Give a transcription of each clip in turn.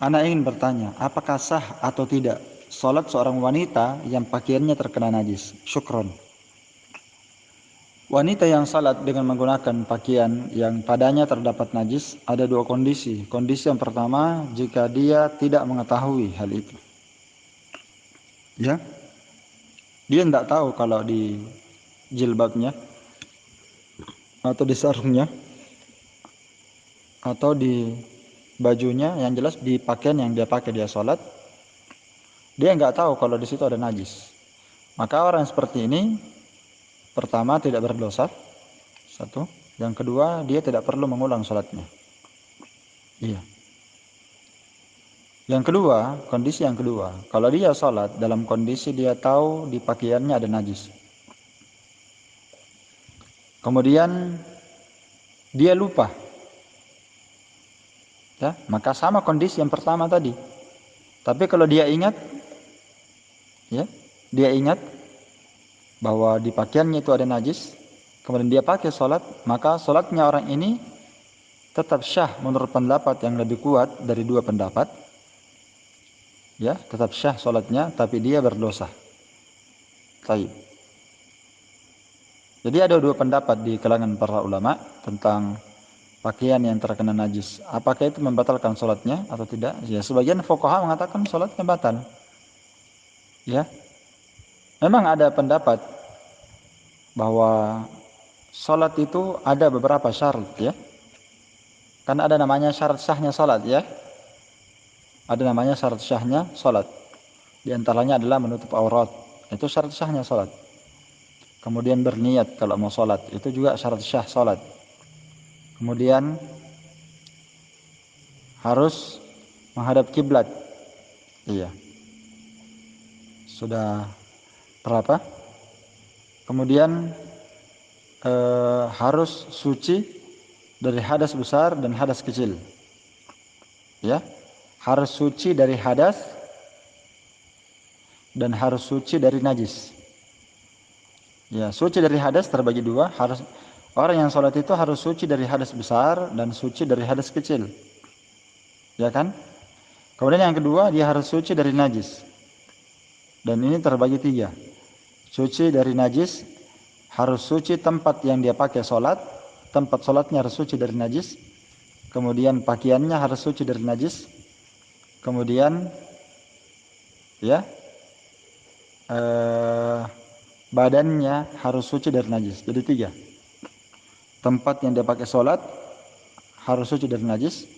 Ana ingin bertanya, apakah sah atau tidak sholat seorang wanita yang pakaiannya terkena najis? Syukron. Wanita yang salat dengan menggunakan pakaian yang padanya terdapat najis ada dua kondisi. Kondisi yang pertama, jika dia tidak mengetahui hal itu. Ya, dia tidak tahu kalau di jilbabnya atau di sarungnya atau di bajunya, yang jelas di pakaian yang dia pakai dia salat, dia nggak tahu kalau di situ ada najis. Maka orang seperti ini pertama tidak berdosa, satu. Yang kedua, dia tidak perlu mengulang salatnya. Iya. Yang kedua, kondisi yang kedua, kalau dia salat dalam kondisi dia tahu di pakaiannya ada najis. Kemudian dia lupa. Ya, maka sama kondisi yang pertama tadi. Tapi kalau dia ingat, ya, dia ingat bahwa di pakaiannya itu ada najis, kemudian dia pakai salat, maka salatnya orang ini tetap syah menurut pendapat yang lebih kuat dari dua pendapat. Ya, tetap syah salatnya, tapi dia berdosa. Baik. Jadi ada dua pendapat di kalangan para ulama tentang pakaian yang terkena najis. Apakah itu membatalkan salatnya atau tidak? Ya, sebagian fuqaha mengatakan salatnya batal. Ya. Memang ada pendapat bahwa salat itu ada beberapa syarat, ya. Kan ada namanya syarat sahnya salat, ya. Ada namanya syarat sahnya salat. Di antaranya adalah menutup aurat. Itu syarat sahnya salat. Kemudian berniat kalau mau salat, itu juga syarat syah salat. Kemudian harus menghadap kiblat. Iya. Sudah berapa? Kemudian harus suci dari hadas besar dan hadas kecil. Ya. Harus suci dari hadas dan harus suci dari najis. Ya, suci dari hadas terbagi dua. Harus orang yang sholat itu harus suci dari hadas besar dan suci dari hadas kecil. Ya kan? Kemudian yang kedua, dia harus suci dari najis. Dan ini terbagi tiga. Suci dari najis, harus suci tempat yang dia pakai sholat. Tempat sholatnya harus suci dari najis. Kemudian pakaiannya harus suci dari najis. Kemudian ya badannya harus suci dari najis. Jadi tiga. Tempat yang dia pakai sholat harus suci dari najis.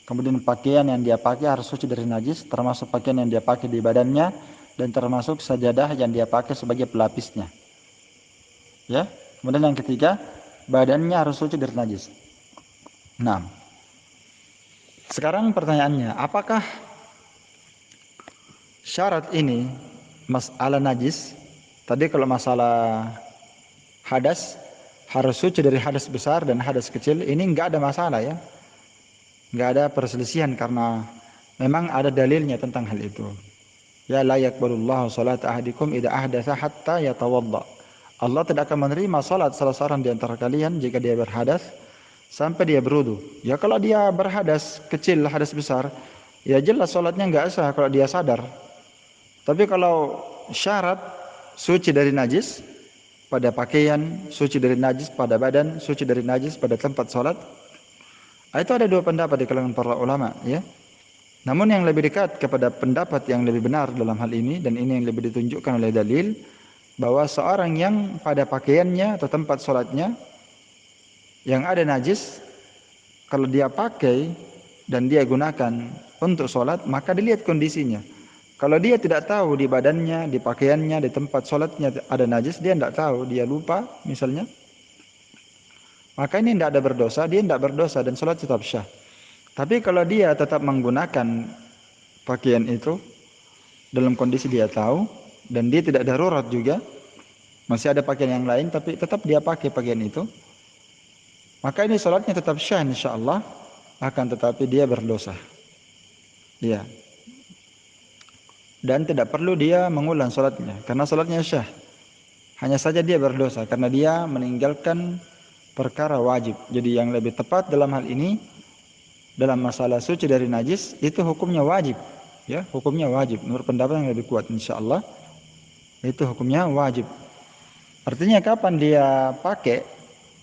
Kemudian pakaian yang dia pakai harus suci dari najis, termasuk pakaian yang dia pakai di badannya dan termasuk sajadah yang dia pakai sebagai pelapisnya. Ya. Kemudian yang ketiga, badannya harus suci dari najis. Nah, sekarang pertanyaannya, apakah syarat ini masalah najis? Tadi kalau masalah hadas harus suci dari hadas besar dan hadas kecil, ini enggak ada masalah, ya. Enggak ada perselisihan karena memang ada dalilnya tentang hal itu. Ya, la yaqbalullahu salata ahadikum idza ahdatsa hatta yatawadda. Allah tidak akan menerima salat salah seorang di antara kalian jika dia berhadas sampai dia berwudu. Ya, kalau dia berhadas kecil, hadas besar, ya jelas salatnya enggak sah kalau dia sadar. Tapi kalau syarat suci dari najis pada pakaian, suci dari najis pada badan, suci dari najis pada tempat salat, itu ada dua pendapat di kalangan para ulama, ya. Namun yang lebih dekat kepada pendapat yang lebih benar dalam hal ini, dan ini yang lebih ditunjukkan oleh dalil, bahwa seorang yang pada pakaiannya atau tempat sholatnya yang ada najis, kalau dia pakai dan dia gunakan untuk sholat, maka dilihat kondisinya. Kalau dia tidak tahu di badannya, di pakaiannya, di tempat sholatnya ada najis, dia tidak tahu, dia lupa misalnya, maka ini tidak ada berdosa, dia tidak berdosa dan sholat tetap syah. Tapi kalau dia tetap menggunakan pakaian itu dalam kondisi dia tahu dan dia tidak darurat juga, masih ada pakaian yang lain tapi tetap dia pakai pakaian itu, maka ini sholatnya tetap syah insyaallah, akan tetapi dia berdosa. Ya. Dan tidak perlu dia mengulang sholatnya karena sholatnya syah. Hanya saja dia berdosa karena dia meninggalkan perkara wajib. Jadi yang lebih tepat dalam hal ini, dalam masalah suci dari najis itu hukumnya wajib, ya, hukumnya wajib. Menurut pendapat yang lebih kuat insyaallah itu hukumnya wajib. Artinya kapan dia pakai,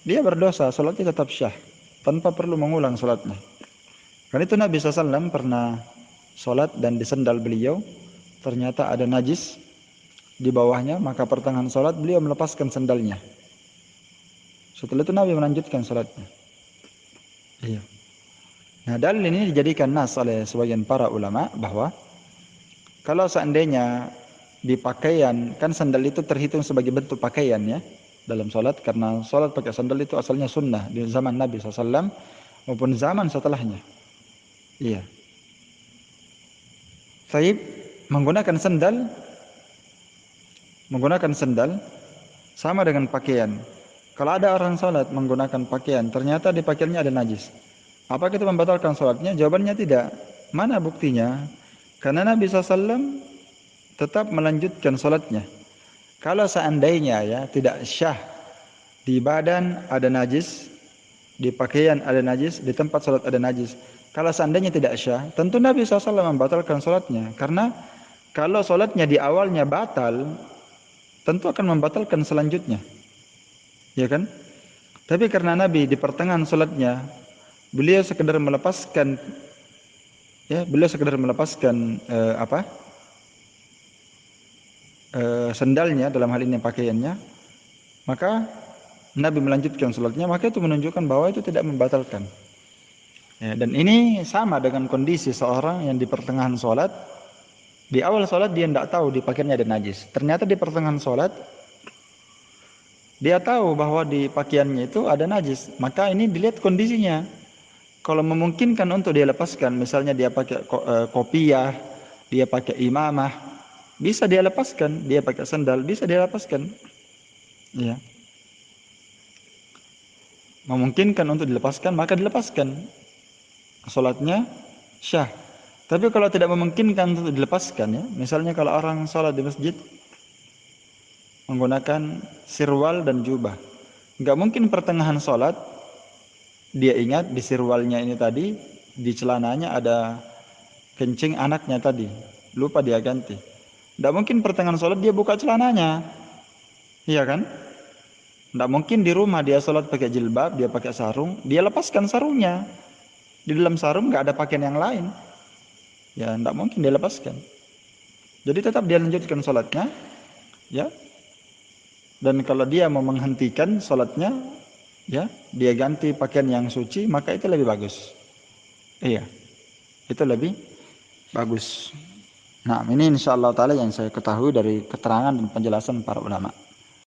dia berdosa, salatnya tetap syah tanpa perlu mengulang salatnya. Karena itu Nabi SAW pernah salat dan di sendal beliau ternyata ada najis di bawahnya, maka pertengahan salat beliau melepaskan sendalnya. Setelah itu Nabi melanjutkan salatnya. Iya. Nah, dalil ini dijadikan nas oleh sebagian para ulama bahwa kalau seandainya di pakaian, kan sandal itu terhitung sebagai bentuk pakaian ya dalam sholat, karena sholat pakai sandal itu asalnya sunnah di zaman Nabi SAW maupun zaman setelahnya. Iya. Taib menggunakan sandal sama dengan pakaian. Kalau ada orang sholat menggunakan pakaian, ternyata di pakaiannya ada najis. Apakah itu membatalkan sholatnya? Jawabannya tidak. Mana buktinya? Karena Nabi SAW tetap melanjutkan sholatnya. Kalau seandainya ya tidak syah, di badan ada najis, di pakaian ada najis, di tempat sholat ada najis. Kalau seandainya tidak syah, tentu Nabi SAW membatalkan sholatnya. Karena kalau sholatnya di awalnya batal, tentu akan membatalkan selanjutnya. Ya kan? Tapi karena Nabi di pertengahan sholatnya beliau sekedar melepaskan sendalnya, dalam hal ini pakaiannya, maka Nabi melanjutkan sholatnya, maka itu menunjukkan bahwa itu tidak membatalkan. Ya, dan ini sama dengan kondisi seorang yang di pertengahan sholat, di awal sholat dia tidak tahu di pakaiannya ada najis, ternyata di pertengahan sholat dia tahu bahwa di pakaiannya itu ada najis, maka ini dilihat kondisinya. Kalau memungkinkan untuk dia lepaskan, misalnya dia pakai kopiah, dia pakai imamah, bisa dia lepaskan. Dia pakai sandal, bisa dia lepaskan. Ya. Memungkinkan untuk dilepaskan, maka dilepaskan. Salatnya syah. Tapi kalau tidak memungkinkan untuk dilepaskan, ya, misalnya kalau orang salat di masjid menggunakan sirwal dan jubah, nggak mungkin pertengahan salat dia ingat di sirwalnya ini tadi, di celananya ada kencing anaknya tadi, lupa dia ganti. Tidak mungkin pertengahan sholat dia buka celananya, iya kan? Tidak mungkin di rumah dia sholat pakai jilbab, dia pakai sarung, dia lepaskan sarungnya. Di dalam sarung nggak ada pakaian yang lain, ya tidak mungkin dia lepaskan. Jadi tetap dia lanjutkan sholatnya, ya. Dan kalau dia mau menghentikan sholatnya, ya, dia ganti pakaian yang suci, maka itu lebih bagus. Iya, itu lebih bagus. Nah, ini insyaallah ta'ala yang saya ketahui dari keterangan dan penjelasan para ulama.